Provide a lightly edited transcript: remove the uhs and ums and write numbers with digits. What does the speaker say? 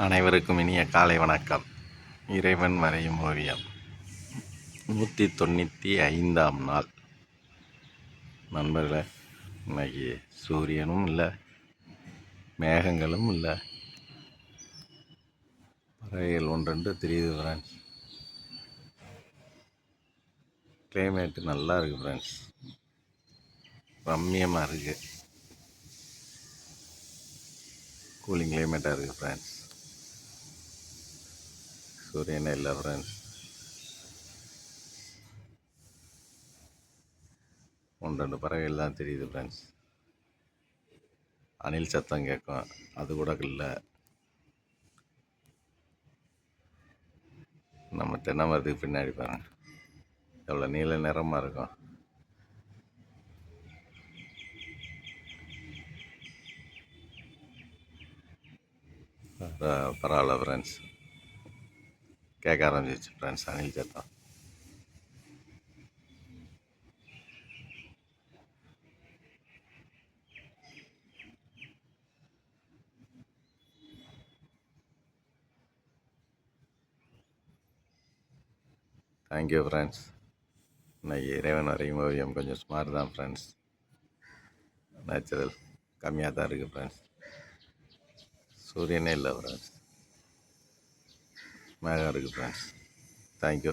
அனைவருக்கும் இனிய காலை வணக்கம். இறைவன் வரையும் ஓவியம் 195ஆம் நாள். நண்பர்களே, இன்னைக்கு சூரியனும் இல்லை, மேகங்களும் இல்லை, பறவைகள் ஒன்றென்று தெரியுது ஃப்ரெண்ட்ஸ். கிளைமேட்டு நல்லா இருக்குது ஃப்ரெண்ட்ஸ், ரம்மியமாக இருக்குது, கூலிங் கிளைமேட்டாக இருக்குது ஃப்ரெண்ட்ஸ். சூரியனே இல்லை ஃப்ரெண்ட்ஸ், ஒன்று ரெண்டு பறவைகள் தான் தெரியுது ஃப்ரெண்ட்ஸ். அணில் சத்தம் கேட்கும், அது கூட இல்லை. நம்ம தென்னை மரத்துக்கு பின்னாடி பாருங்க, எவ்வளோ நீல நிறமாக இருக்கும். பரவாயில்ல ஃப்ரெண்ட்ஸ், கேட்க ஆரம்பிச்சிச்சு ஃப்ரெண்ட்ஸ் அணில் சத்தம். Thank you friends. இன்னைக்கு இறைவன் வரையும் ஓவியம் கொஞ்சம் ஸ்மார்ட் தான் ஃப்ரெண்ட்ஸ். நேச்சுரல் கம்மியாக தான் இருக்குது ஃப்ரெண்ட்ஸ். சூரியனே இல்லை ஃப்ரெண்ட்ஸ், மேகம் இருக்குது ஃப்ரெண்ட்ஸ். தேங்க்யூ.